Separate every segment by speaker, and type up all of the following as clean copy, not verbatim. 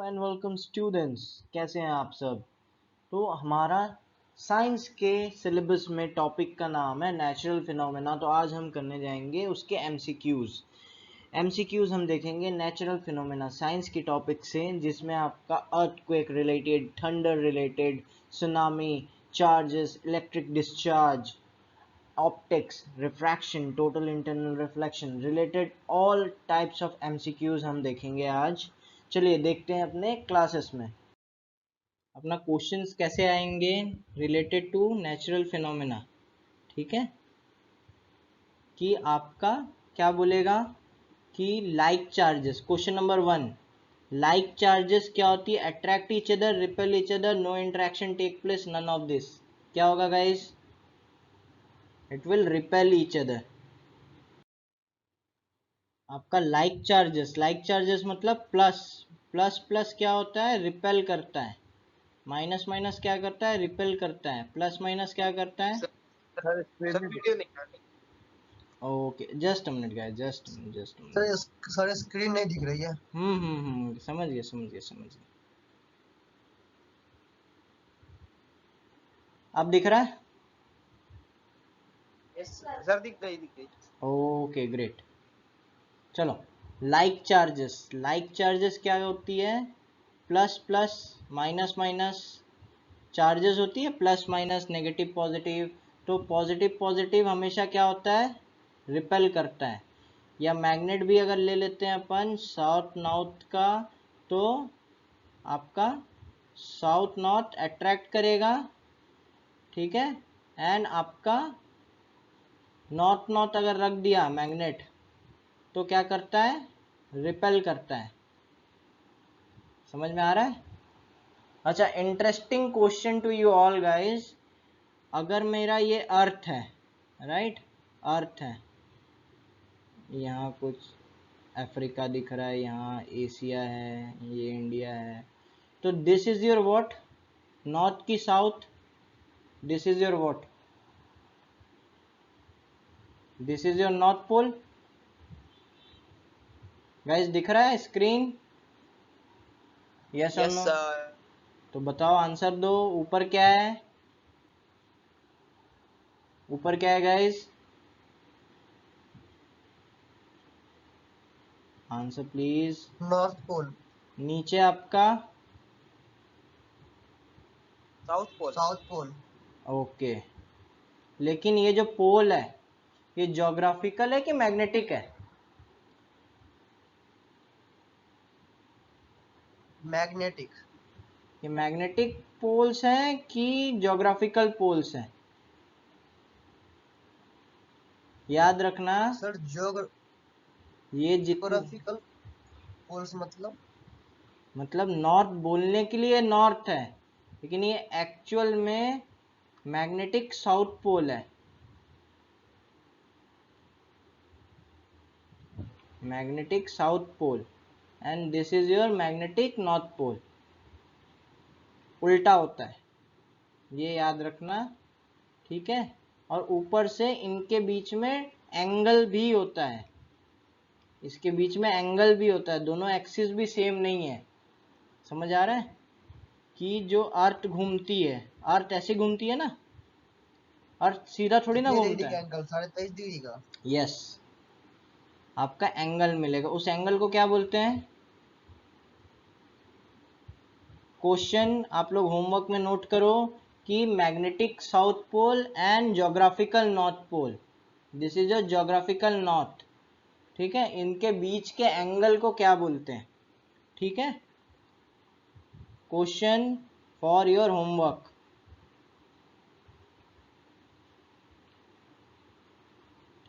Speaker 1: And welcome students, कैसे हैं आप सब। तो हमारा साइंस के सिलेबस में टॉपिक का नाम है नेचुरल फिनोमेना। तो आज हम करने जाएंगे उसके एमसीक्यूज हम देखेंगे नेचुरल फिनोमेना साइंस की टॉपिक से, जिसमें आपका earthquake related, thunder related, tsunami, charges, electric discharge, optics, refraction, total internal reflection related all types of MCQs हम देखेंगे आज। चलिए देखते हैं अपने क्लासेस में अपना क्वेश्चंस कैसे आएंगे रिलेटेड टू नेचुरल फिनोमेना। ठीक है, कि आपका क्या बोलेगा कि like charges, question number 1, like charges क्या होती है? Attract each other, repel each other, no interaction take place, none of this. क्या होगा guys? It will repel each other. आपका लाइक चार्जेस मतलब प्लस प्लस प्लस क्या होता है? रिपेल करता है। माइनस माइनस क्या करता है? रिपेल करता है। प्लस माइनस क्या करता है?
Speaker 2: सर वीडियो नहीं।
Speaker 1: Okay, just a minute guys, just a minute.
Speaker 2: Sir screen नहीं दिख रही है।
Speaker 1: समझ गए। अब दिख रहा है?
Speaker 2: यस सर, दिख गई।
Speaker 1: Okay great. चलो, लाइक चार्जेस क्या होती है? Plus plus, minus minus charges होती है, प्लस माइनस, नेगेटिव पॉजिटिव। तो पॉजिटिव पॉजिटिव हमेशा क्या होता है? रिपेल करता है। या मैग्नेट भी अगर ले लेते हैं अपन साउथ नॉर्थ का, तो आपका साउथ नॉर्थ अट्रैक्ट करेगा, ठीक है, एंड आपका नॉर्थ नॉर्थ अगर रख दिया मैग्नेट तो क्या करता है? रिपेल करता है। समझ में आ रहा है? अच्छा, interesting question to you all guys. अगर मेरा ये अर्थ है, राइट, अर्थ है, यहाँ कुछ अफ्रीका दिख रहा है, यहाँ एशिया है, ये इंडिया है, तो this is your what? North की south, this is your what? This is your north pole. Guys दिख रहा है स्क्रीन? यस और नो? तो बताओ, आंसर दो। ऊपर क्या है? ऊपर क्या है guys? Answer please.
Speaker 2: North pole.
Speaker 1: नीचे आपका
Speaker 2: साउथ पोल।
Speaker 1: ओके। लेकिन ये जो पोल है, ये ज्योग्राफिकल है कि मैग्नेटिक है?
Speaker 2: मैग्नेटिक।
Speaker 1: ये मैग्नेटिक पोल्स हैं कि ज्योग्राफिकल पोल्स हैं? याद रखना,
Speaker 2: सर
Speaker 1: ये जितने
Speaker 2: ज्योग्राफिकल पोल्स
Speaker 1: मतलब नॉर्थ बोलने के लिए नॉर्थ है, लेकिन ये एक्चुअल में मैग्नेटिक साउथ पोल है। Magnetic south pole and this is your magnetic north pole. उल्टा होता है, ये याद रखना, ठीक है। और ऊपर से इनके बीच में एंगल भी होता है, इसके बीच में एंगल भी होता है, दोनों एक्सिस भी सेम नहीं है। समझ आ रहा है कि जो अर्थ घूमती है, अर्थ ऐसे घूमती है ना, अर्थ सीधा थोड़ी ना
Speaker 2: कितनी डिग्री
Speaker 1: घूमता
Speaker 2: का
Speaker 1: है।
Speaker 2: एंगल? 23.5 डिग्री का।
Speaker 1: यस, आपका एंगल मिलेगा, उस एंगल को क्या बोलते हैं? क्वेश्चन आप लोग होमवर्क में नोट करो कि magnetic south pole and geographical north pole, this is a geographical north, ठीक है, इनके बीच के एंगल को क्या बोलते हैं? ठीक है, क्वेश्चन फॉर योर होमवर्क।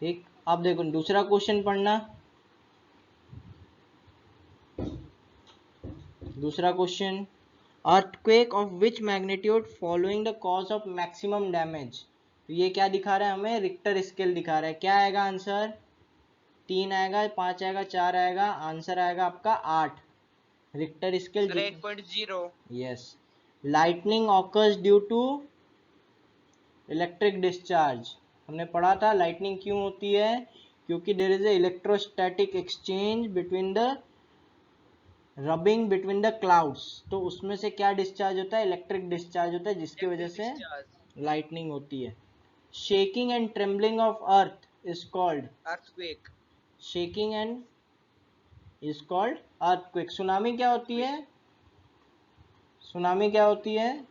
Speaker 1: ठीक, अब देखो दूसरा क्वेश्चन पढ़ना। दूसरा question, earthquake of which magnitude following the cause of maximum damage. तो ये क्या दिखा रहा है हमें? रिक्टर स्केल दिखा रहा है। क्या आएगा आंसर? 3 आएगा, 5 आएगा, 4 आएगा? आंसर आएगा आपका 8। Richter scale
Speaker 2: 8.0।
Speaker 1: Yes. Lightning occurs due to electric discharge. हमने पढ़ा था लाइटनिंग क्यों होती है? क्योंकि there is a electrostatic exchange between the rubbing between the clouds, तो उसमें से क्या डिस्चार्ज होता है? इलेक्ट्रिक डिस्चार्ज होता है, जिसकी वजह से लाइटनिंग होती है। Shaking and trembling of earth is called
Speaker 2: earthquake.
Speaker 1: Shaking and is called earthquake. Tsunami क्या होती है? सुनामी क्या होती है?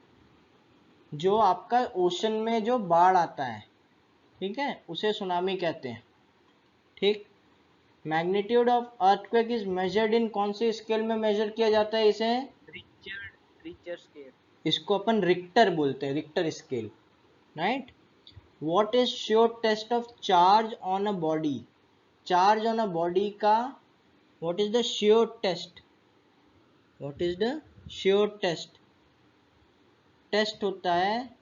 Speaker 1: जो आपका ओशन में जो बाढ़ आता है, ठीक है, उसे सुनामी कहते हैं। ठीक। Magnitude of earthquake is measured in कौन सी स्केल में मेजर किया जाता है इसे?
Speaker 2: Richter scale.
Speaker 1: इसको अपन रिक्टर बोलते हैं, Richter scale, right. What is sure test of charge on a body? Charge on a body का what is the sure test? What is the sure test? Test होता है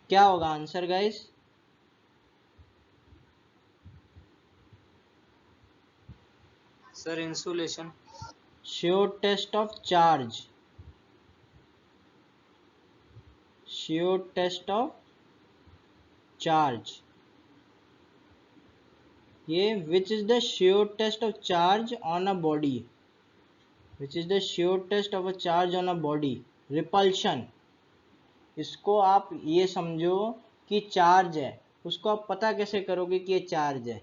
Speaker 1: क्या होगा answer guys?
Speaker 3: Sir insulation.
Speaker 1: Sure test of charge, sure test of charge, ये which is the sure test of charge on a body? Which is the sure test of a charge on a body? Repulsion. इसको आप ये समझो कि charge है, उसको आप पता कैसे करोगे कि ये चार्ज है?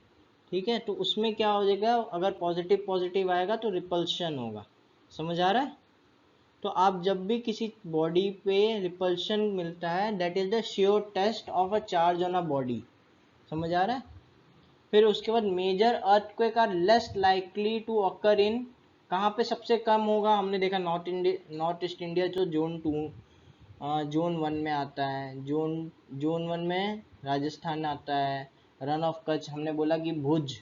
Speaker 1: ठीक है, तो उसमें क्या हो जाएगा, अगर पॉजिटिव पॉजिटिव आएगा तो रिपल्शन होगा। समझ आ रहा है? तो आप जब भी किसी बॉडी पे रिपल्शन मिलता है, that is the sure test of a charge on a body. समझ आ रहा है? फिर उसके बाद major earthquake are less likely to occur in, कहाँ पे सबसे कम होगा? हमने देखा नॉर्थ ईस्ट इंडिया, जो जोन 1 में आता है, जोन 1 में राजस्थान आता है। रन ऑफ कच्छ, हमने बोला कि भुज,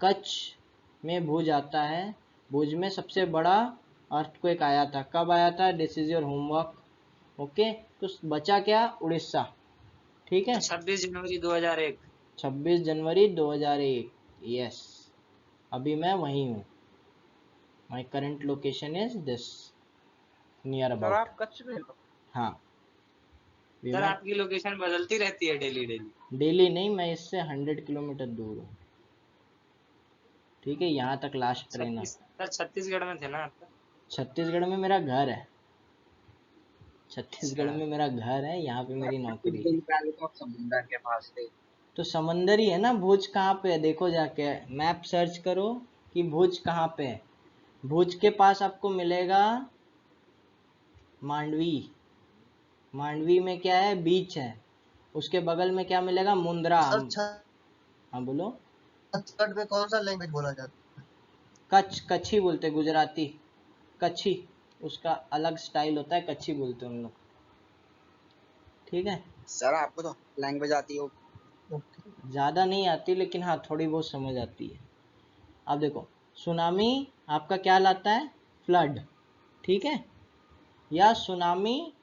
Speaker 1: कच्छ में भुज आता है। भुज में सबसे बड़ा अर्थक्वेक आया था। कब आया था? This is your homework. Okay, तो बचा क्या? उड़ीसा। ठीक है,
Speaker 3: 26 जनवरी 2001।
Speaker 1: 26 जनवरी 2001। यस, अभी मैं वहीं हूँ। My current location is this, near
Speaker 2: sir
Speaker 1: about.
Speaker 2: आप कच्छ में हो?
Speaker 1: हाँ, अभी
Speaker 3: सर
Speaker 1: मैं
Speaker 3: आपकी लोकेशन बदलती रहती है डेली डेली।
Speaker 1: डेली नहीं, मैं इससे 100 किलोमीटर दूर हूँ। ठीक है, यहाँ तक लास्ट ट्रेन है।
Speaker 3: सर छत्तीसगढ़ में थे ना आपका?
Speaker 1: छत्तीसगढ़ में मेरा घर है, छत्तीसगढ़
Speaker 3: अच्छा।
Speaker 1: में मेरा घर है, यहाँ पे मेरी नौकरी है।
Speaker 3: पहले तो आप समुद्र के पास थे।
Speaker 1: तो समंदर ही है ना। भुज कहाँ पे है? देखो जाके मैप सर्च करो कि भुज कहाँ पे है। भुज के पास आपको मिलेगा मांडवी। मांडवी में क्या है? बीच है। उसके बगल में क्या मिलेगा? मुंद्रा।
Speaker 2: सर
Speaker 1: हाँ बोलो।
Speaker 2: छत्तीसगढ़ में कौन सा लैंग्वेज बोला जाता है?
Speaker 1: कच्छ, कच्छी बोलते, गुजराती कच्छी, उसका अलग स्टाइल होता है, कच्छी बोलते हैं उन लोग। ठीक है
Speaker 3: सर आपको तो लैंग्वेज आती हो।
Speaker 1: ज़्यादा नहीं आती, लेकिन हाँ थोड़ी बहुत समझ आती है। अब देखो, सुनामी आपका क्या लाता है? फ्लड। ठीक है, या सुनामी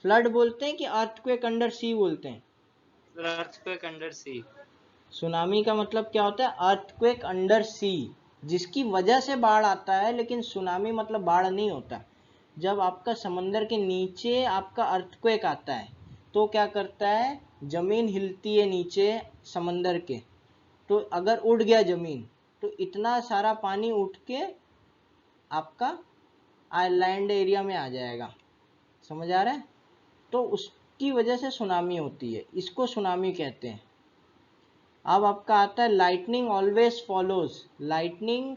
Speaker 1: फ्लड बोलते हैं कि अर्थक्वेक अंडर सी बोलते हैं?
Speaker 3: अर्थक्वेक अंडर सी।
Speaker 1: सुनामी का मतलब क्या होता है? अर्थक्वेक अंडर सी, जिसकी वजह से बाढ़ आता है। लेकिन सुनामी मतलब बाढ़ नहीं होता। जब आपका समंदर के नीचे आपका अर्थक्वेक आता है, तो क्या करता है? जमीन हिलती है नीचे समंदर के, तो अगर उड़ गया जमीन, तो इतना सारा पानी उठ के आपका आइलैंड एरिया में आ जाएगा। समझ आ रहा है? तो उसकी वजह से सुनामी होती है, इसको सुनामी कहते हैं। अब आपका आता है लाइटनिंग ऑलवेज फॉलोज। लाइटनिंग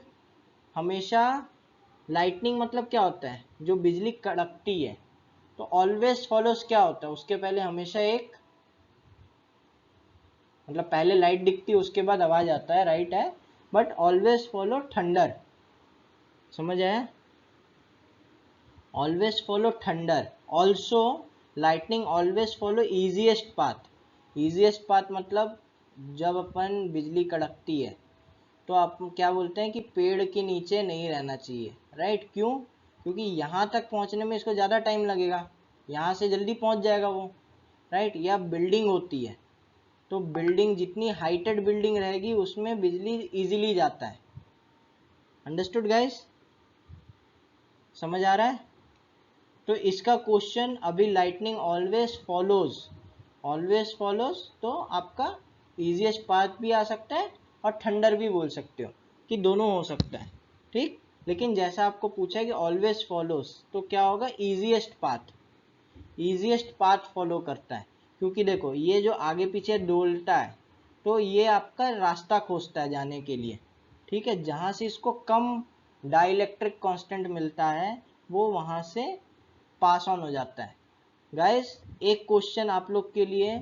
Speaker 1: हमेशा, लाइटनिंग मतलब क्या होता है? जो बिजली कड़कती है। तो ऑलवेज फॉलोज क्या होता है? उसके पहले हमेशा एक, मतलब पहले लाइट दिखती है उसके बाद आवाज आता है, राइट है, बट ऑलवेज फॉलो थंडर। समझ आया? Always follow thunder. Also lightning always follow easiest path. Easiest path मतलब जब अपन बिजली कड़कती है, तो आप क्या बोलते हैं कि पेड़ के नीचे नहीं रहना चाहिए, राइट? क्यों? क्योंकि यहाँ तक पहुँचने में इसको ज़्यादा टाइम लगेगा, यहाँ से जल्दी पहुँच जाएगा वो, राइट? या बिल्डिंग होती है, तो बिल्डिंग जितनी हाइटेड बिल्डिंग रहेगी उसमें बिजली इजीली जाता है। Understood guys? समझ आ रहा है? तो इसका क्वेश्चन अभी lightning always follows, always follows तो आपका इजीएस्ट पाथ भी आ सकता है और थंडर भी बोल सकते हो कि दोनों हो सकता है, ठीक। लेकिन जैसा आपको पूछा है कि ऑलवेज फॉलोज तो क्या होगा, इजीएस्ट पाथ फॉलो करता है, क्योंकि देखो ये जो आगे पीछे डोलता है तो ये आपका रास्ता खोजता है जाने के लिए, ठीक है। जहाँ से इसको कम डाइलेक्ट्रिक कांस्टेंट मिलता है वो वहाँ से पास ऑन हो जाता है। गाइस एक क्वेश्चन आप लोग के लिए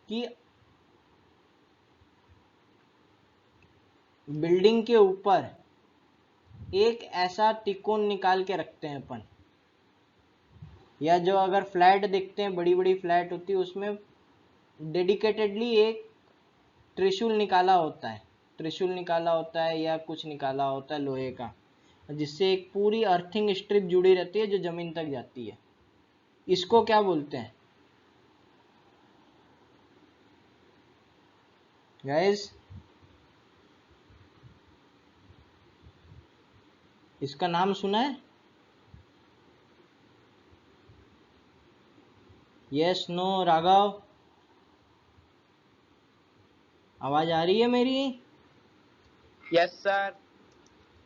Speaker 1: कि बिल्डिंग के ऊपर एक ऐसा तिकोन निकाल के रखते हैं अपन, या जो अगर फ्लैट देखते हैं बड़ी बड़ी फ्लैट होती है उसमें डेडिकेटेडली एक त्रिशूल निकाला होता है या कुछ निकाला होता है लोहे का, जिससे एक पूरी अर्थिंग स्ट्रिप जुड़ी रहती है जो जमीन तक जाती है। इसको क्या बोलते हैं गाइस? इसका नाम सुना है? यस नो राघव, आवाज आ रही है मेरी?
Speaker 2: Yes sir.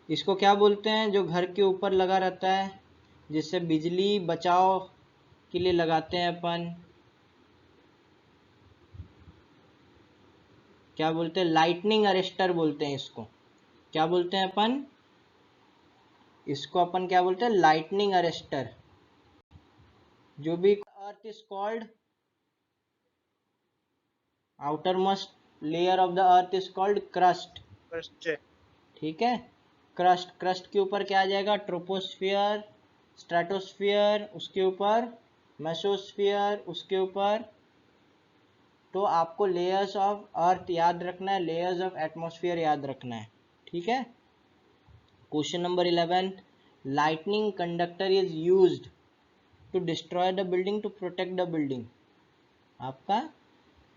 Speaker 1: इसको क्या बोलते हैं जो घर के ऊपर लगा रहता है, जिससे बिजली बचाव के लिए लगाते हैं अपन? क्या बोलते हैं? लाइटनिंग अरेस्टर बोलते हैं इसको। क्या बोलते हैं अपन? इसको अपन क्या बोलते हैं? Lightning arrester. जो भी अर्थ is called outer most layer of the earth is called crust, ठीक है। क्रस्ट के ऊपर क्या आ जाएगा? ट्रोपोस्फियर, स्ट्रेटोस्फियर, उसके ऊपर मेसोस्फियर, उसके ऊपर। तो आपको लेयर्स ऑफ अर्थ याद रखना है, लेयर्स ऑफ एटमॉस्फेयर याद रखना है, ठीक है। Question number 11, lightning conductor is used to destroy the building to protect the building. आपका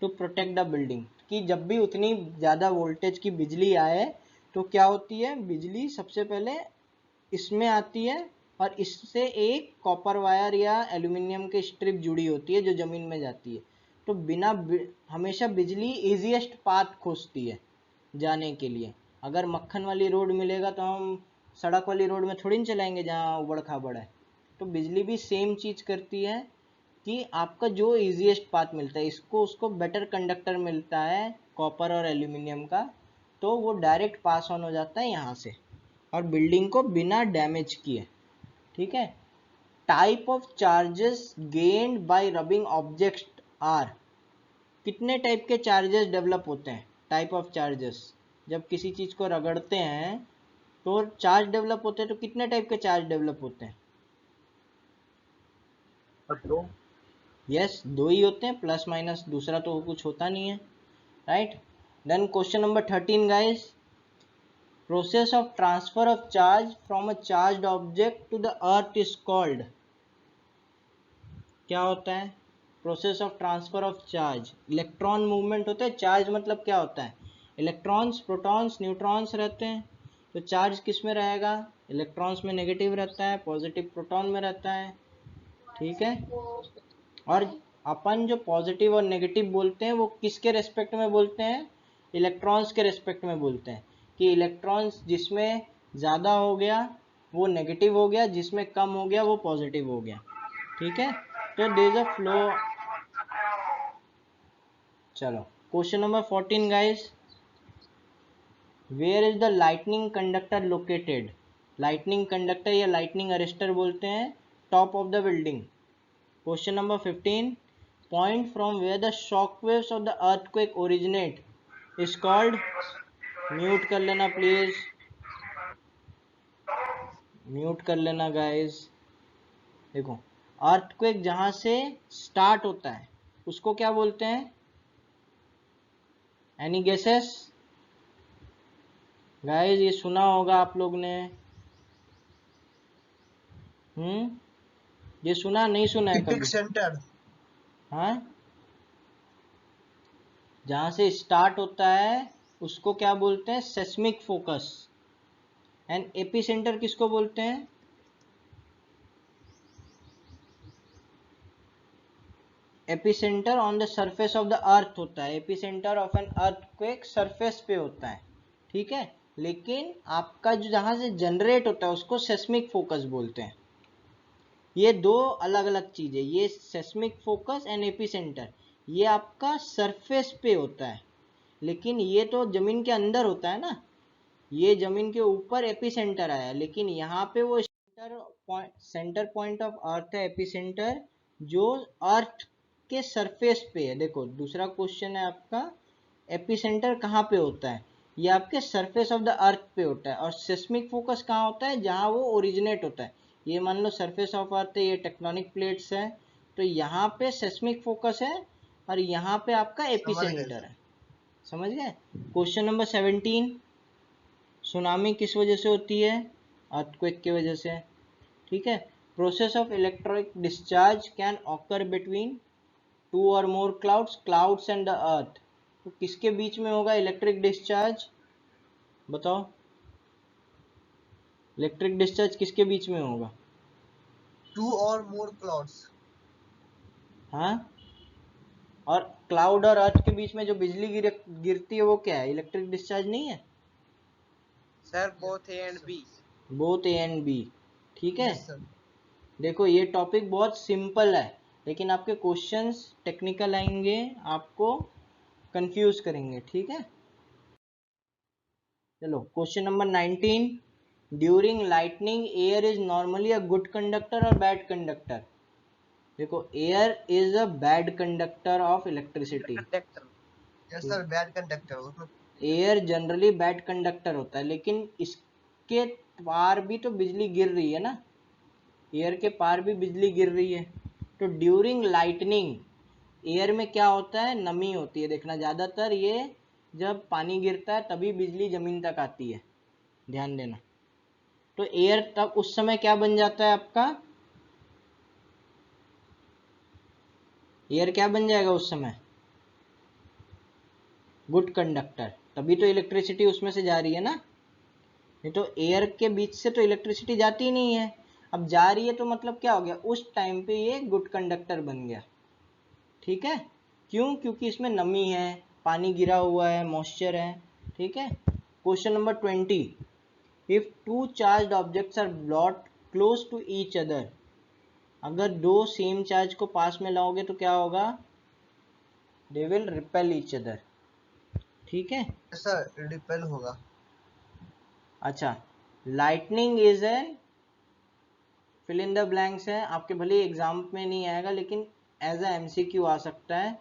Speaker 1: टू प्रोटेक्ट द बिल्डिंग, कि जब भी उतनी ज़्यादा वोल्टेज की बिजली आए तो क्या होती है, बिजली सबसे पहले इसमें आती है और इससे एक कॉपर वायर या एल्यूमिनियम की स्ट्रिप जुड़ी होती है जो ज़मीन में जाती है। तो हमेशा बिजली इजीएस्ट पाथ खोजती है जाने के लिए। अगर मक्खन वाली रोड मिलेगा तो हम सड़क वाली रोड में थोड़ी ना चलाएंगे जहाँ उबड़ खाबड़ है। तो बिजली भी सेम चीज़ करती है कि आपका जो इजीएस्ट पाथ मिलता है, इसको उसको बेटर कंडक्टर मिलता है कॉपर और एल्यूमिनियम का, तो वो डायरेक्ट पास ऑन हो जाता है यहाँ से और बिल्डिंग को बिना डैमेज किए, ठीक है। Type of charges gained by rubbing object are. कितने टाइप के चार्जेस डेवलप होते हैं? टाइप ऑफ चार्जेस, जब किसी चीज़ को रगड़ते हैं तो चार्ज डेवलप होते हैं, तो कितने टाइप के चार्ज डेवलप होते हैं? यस, दो ही होते हैं, प्लस माइनस, दूसरा तो कुछ होता नहीं है, right. Then question number 13 guys, process of transfer of charge from a charged object to the earth is called. क्या होता है process of transfer of charge? Electron movement होता है। चार्ज मतलब क्या होता है? इलेक्ट्रॉन्स, प्रोटॉन्स, न्यूट्रॉन्स रहते हैं। तो चार्ज किस में रहेगा? इलेक्ट्रॉन्स में नेगेटिव रहता है, पॉजिटिव प्रोटॉन में रहता है, ठीक है। और अपन जो पॉजिटिव और नेगेटिव बोलते हैं वो किसके रेस्पेक्ट में बोलते हैं? इलेक्ट्रॉन्स के रेस्पेक्ट में बोलते हैं कि इलेक्ट्रॉन्स जिसमें ज़्यादा हो गया वो नेगेटिव हो गया, जिसमें कम हो गया वो पॉजिटिव हो गया, ठीक है। तो देयर इज अ फ्लो। चलो question number 14 guys, where is the lightning conductor located? Lightning conductor या लाइटनिंग अरेस्टर बोलते हैं top of the building. Question number 15, point from where the shock waves of the earthquake originate is called। Mute कर लेना please, mute कर लेना guys. देखो earthquake जहां से स्टार्ट होता है उसको क्या बोलते हैं? Any guesses guys? ये सुना होगा आप लोग ने। ये सुना नहीं सुना है
Speaker 2: इपिक
Speaker 1: कभी?
Speaker 2: सेंटर।
Speaker 1: हाँ, जहां से स्टार्ट होता है उसको क्या बोलते हैं? Seismic focus. एंड एपिसेंटर किसको बोलते हैं? Epicentre on the surface of the earth होता है, epicentre of an earthquake surface पे होता है, ठीक है। लेकिन आपका जो जहां से जनरेट होता है उसको सेस्मिक फोकस बोलते हैं। ये दो अलग अलग चीजें, ये सेस्मिक फोकस एंड एपिसेंटर, ये आपका सरफेस पे होता है, लेकिन ये तो जमीन के अंदर होता है ना, ये जमीन के ऊपर एपिसेंटर आया, लेकिन यहाँ पे वो सेंटर पॉइंट ऑफ अर्थ है एपिसेंटर, जो अर्थ के सरफेस पे है। देखो दूसरा क्वेश्चन है आपका, एपिसेंटर कहाँ पे होता है, ये आपके सरफेस ऑफ द अर्थ पे होता है, और सेस्मिक फोकस कहाँ होता है, जहाँ वो ओरिजिनेट होता है। ये मान लो सरफेस ऑफ अर्थ है, ये टेक्टोनिक प्लेट्स है, तो यहाँ पे सेस्मिक फोकस है और यहाँ पे आपका एपिसेंटर है। समझ गए। क्वेश्चन नंबर 17, सुनामी किस वजह से होती है, अर्थक्वेक की वजह से, ठीक है। Process of electric discharge can occur between two और मोर क्लाउड्स एंड द अर्थ। तो किसके बीच में होगा इलेक्ट्रिक डिस्चार्ज, बताओ, इलेक्ट्रिक डिस्चार्ज किसके बीच में होगा,
Speaker 4: 2 or more clouds।
Speaker 1: हाँ, और क्लाउड और अर्थ के बीच में जो बिजली गिरती है वो क्या है, इलेक्ट्रिक डिस्चार्ज नहीं है,
Speaker 2: sir both A and B.
Speaker 1: Both A and B, ठीक है।
Speaker 4: Yes sir।
Speaker 1: देखो ये टॉपिक बहुत सिंपल है, लेकिन आपके क्वेश्चंस टेक्निकल आएंगे, आपको कंफ्यूज करेंगे, ठीक है। चलो question number 19, during lightning air is normally a good conductor और बैड कंडक्टर। देखो air is a bad conductor of electricity.
Speaker 2: Conductor.
Speaker 4: Yes sir, bad conductor उसमें।
Speaker 1: एयर जनरली बैड कंडक्टर होता है, लेकिन इसके पार भी तो बिजली गिर रही है ना, एयर के पार भी बिजली गिर रही है। तो ड्यूरिंग लाइटनिंग एयर में क्या होता है, नमी होती है। देखना ज़्यादातर ये जब पानी गिरता है तभी बिजली ज़मीन तक आती है, ध्यान देना। तो एयर तब उस समय क्या बन जाता है आपका, एयर क्या बन जाएगा उस समय, गुड कंडक्टर, तभी तो इलेक्ट्रिसिटी उसमें से जा रही है ना, नहीं तो एयर के बीच से तो इलेक्ट्रिसिटी जाती ही नहीं है। अब जा रही है तो मतलब क्या हो गया, उस टाइम पे ये गुड कंडक्टर बन गया, ठीक है। क्यों, क्योंकि इसमें नमी है, पानी गिरा हुआ है, मॉइस्चर है, ठीक है। Question number 20, if two charged objects are brought close to each other, अगर दो सेम चार्ज को पास में लाओगे तो क्या होगा, they will repel each other, ठीक है।
Speaker 4: Yes sir, repel होगा।
Speaker 1: अच्छा, lightning is an, fill in the blanks है, आपके भले एग्जाम में नहीं आएगा लेकिन एज अ एमसीक्यू आ सकता है।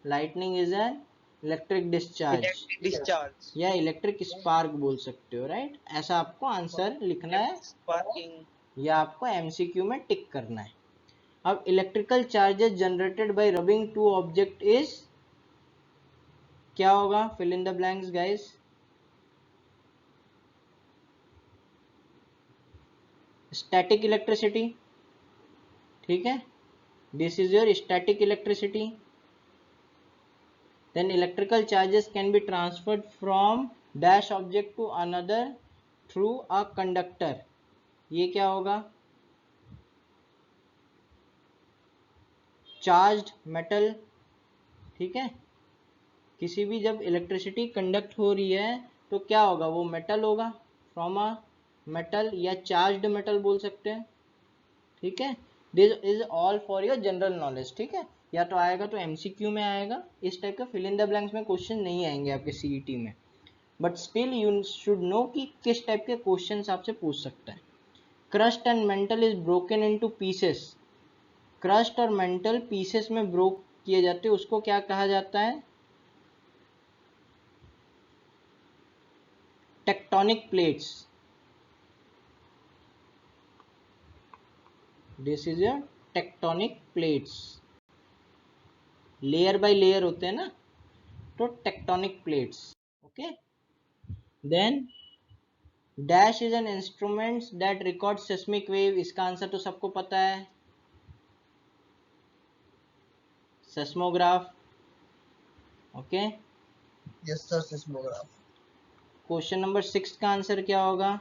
Speaker 1: Lightning is an electric discharge
Speaker 2: discharge
Speaker 1: या इलेक्ट्रिक स्पार्क बोल सकते हो, राइट। ऐसा आपको आंसर लिखना है
Speaker 2: स्पार्किंग।
Speaker 1: या आपको एमसीक्यू में टिक करना है। अब electrical charges generated by rubbing two object is, क्या होगा, fill in the blanks guys. Static electricity, ठीक है, this is your static electricity. Then electrical charges can be transferred from dash object to another through a conductor, ये क्या होगा, charged metal, ठीक है। किसी भी जब इलेक्ट्रिसिटी कंडक्ट हो रही है तो क्या होगा, वो मेटल होगा, फ्रॉम अ मेटल या चार्ज्ड मेटल बोल सकते हैं, ठीक है। This is all for your general knowledge, ठीक है। या तो आएगा तो एमसीक्यू में आएगा, इस टाइप का फिल इन द ब्लैंक्स में क्वेश्चन नहीं आएंगे आपके सीईटी में, but still you should know कि किस टाइप के क्वेश्चन आपसे पूछ सकता है। Crust and mantle is broken into pieces, crust और मेंटल पीसेस में ब्रोक किए जाते हैं, उसको क्या कहा जाता है, tectonic plates. This is your tectonic plates, layer by layer होते हैं ना, तो tectonic plates, okay. Then dash is an instrument that record seismic wave, इसका आंसर तो सबको पता है, seismograph, okay.
Speaker 4: Yes sir, seismograph।
Speaker 1: Question number 6 का आंसर क्या होगा,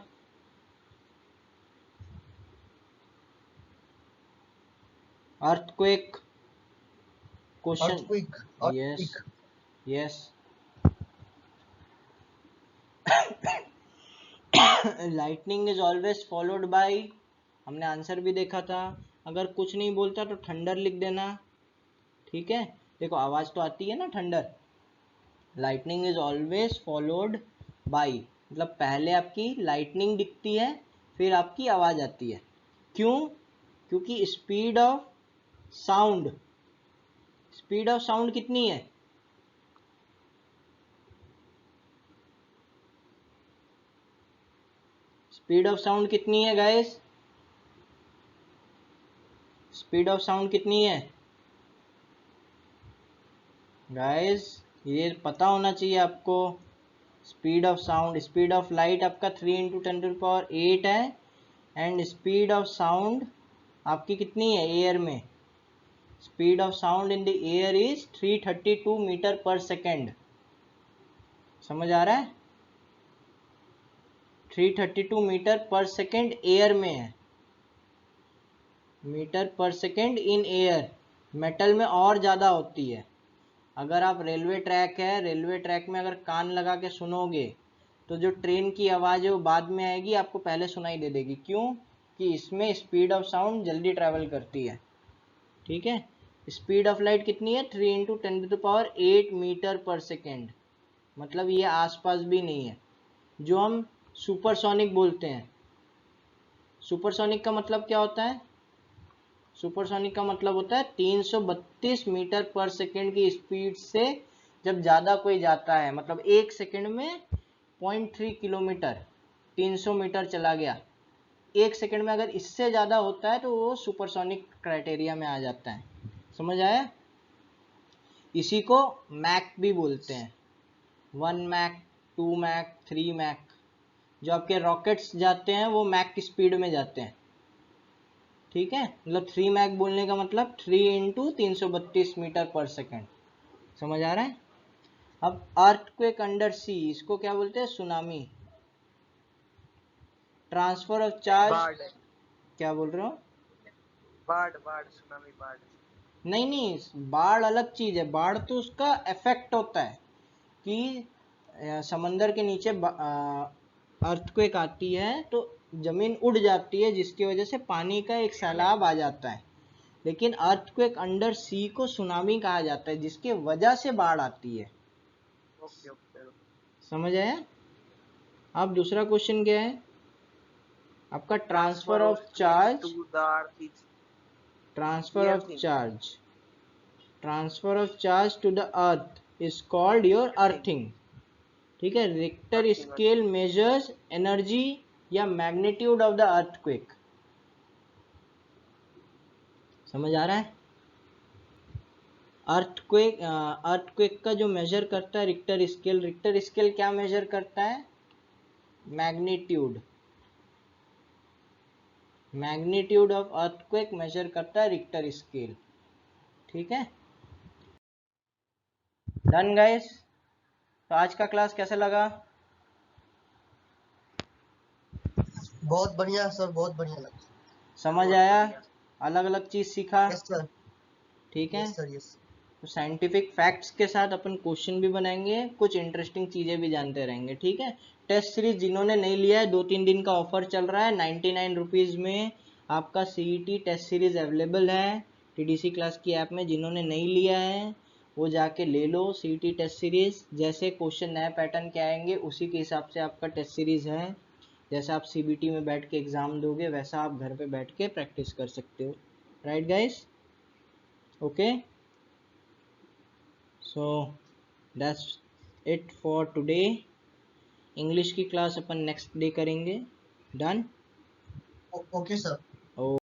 Speaker 1: earthquake, question
Speaker 4: earthquake,
Speaker 1: yes
Speaker 4: earthquake.
Speaker 1: Yes lightning is always followed by, हमने answer भी देखा था। अगर कुछ नहीं बोलता तो थंडर लिख देना, ठीक है। देखो आवाज तो आती है ना thunder. Lightning is always followed by, मतलब पहले आपकी लाइटनिंग दिखती है फिर आपकी आवाज आती है। क्यों? क्योंकि स्पीड ऑफ साउंड कितनी है? स्पीड ऑफ साउंड कितनी है गाइस? स्पीड ऑफ साउंड कितनी है गाइस? ये पता होना चाहिए आपको। Speed of sound, speed of light आपका 3 × 10⁸ है, एंड स्पीड ऑफ साउंड आपकी कितनी है एयर में? Speed of sound in the air is 332 metre पर सेकेंड। समझ आ रहा है? 332 मीटर पर सेकेंड एयर में है, मीटर पर सेकेंड इन एयर। मेटल में और ज़्यादा होती है। अगर आप रेलवे ट्रैक है, रेलवे ट्रैक में अगर कान लगा के सुनोगे तो जो ट्रेन की आवाज़ है वो बाद में आएगी, आपको पहले सुनाई दे देगी। क्यों? कि इसमें स्पीड ऑफ साउंड जल्दी ट्रैवल करती है, ठीक है। स्पीड ऑफ लाइट कितनी है? 3 × 10⁸ मीटर पर सेकेंड, मतलब ये आसपास भी नहीं है। जो हम सुपरसोनिक बोलते हैं, सुपरसोनिक का मतलब क्या होता है? सुपरसोनिक का मतलब होता है 332 मीटर पर सेकेंड की स्पीड से जब ज़्यादा कोई जाता है, मतलब 1 सेकेंड में 0.3 किलोमीटर, 300 मीटर चला गया। 1 सेकेंड में अगर इससे ज़्यादा होता है तो वो सुपरसोनिक क्राइटेरिया में आ जाता है। समझ आया? इसी को मैक भी बोलते हैं। 1 मैक, 2 मैक, 3 मैक। जो आपके रॉकेट्स जाते हैं वो मैक की स्पीड में जाते हैं, ठीक है। मतलब 3 मैक बोलने का मतलब 3 × 332 मीटर पर सेकेंड। समझ आ रहा है? अब अर्थक्वेक अंडर सी, इसको क्या बोलते हैं? सुनामी। ट्रांसफर ऑफ चार्ज,
Speaker 2: बाढ़,
Speaker 1: क्या बोल रहे हो?
Speaker 2: बाढ़, सुनामी, बाढ़।
Speaker 1: नहीं, बाढ़ अलग चीज है। बाढ़ तो उसका इफेक्ट होता है कि समंदर के नीचे अर्थक्वेक आती है तो जमीन उड़ जाती है, जिसकी वजह से पानी का एक सैलाब आ जाता है। लेकिन अर्थक्वेक अंडर सी को सुनामी कहा जाता है, जिसके वजह से बाढ़ आती है।
Speaker 2: Okay okay.
Speaker 1: समझ आया? अब दूसरा क्वेश्चन क्या है आपका? Transfer of charge,
Speaker 2: to the earth is
Speaker 1: transfer of charge, transfer of charge to the earth is called your earthing, ठीक है। रिक्टर स्केल मेजर्स एनर्जी या मैग्नीट्यूड ऑफ द अर्थक्वेक। समझ आ रहा है? अर्थक्वेक का जो मेजर करता है रिक्टर स्केल, रिक्टर स्केल क्या मेजर करता है? Magnitude, magnitude of earthquake measure करता है रिक्टर स्केल, ठीक है। Done guys? तो आज का क्लास कैसा लगा?
Speaker 4: बहुत बढ़िया सर, बहुत बढ़िया लगा।
Speaker 1: समझ आया? अलग अलग चीज सीखा,
Speaker 4: यस सर,
Speaker 1: ठीक है।
Speaker 4: Yes sir, yes.
Speaker 1: तो साइंटिफिक फैक्ट्स के साथ अपन क्वेश्चन भी बनाएंगे, कुछ इंटरेस्टिंग चीज़ें भी जानते रहेंगे, ठीक है। टेस्ट सीरीज जिन्होंने नहीं लिया है, 2-3 दिन का ऑफर चल रहा है, 99 रुपीज़ में आपका CET टेस्ट सीरीज अवेलेबल है TDC क्लास की ऐप में। जिन्होंने नहीं लिया है वो जाके ले लो CET टेस्ट सीरीज। जैसे क्वेश्चन नए पैटर्न के आएंगे उसी के हिसाब से आपका टेस्ट सीरीज है। जैसा आप CBT में बैठ के एग्ज़ाम दोगे वैसा आप घर पे बैठ के प्रैक्टिस कर सकते हो, right guys? Okay, so that's it for today. English की क्लास अपन नेक्स्ट डे करेंगे। डन?
Speaker 4: Okay sir.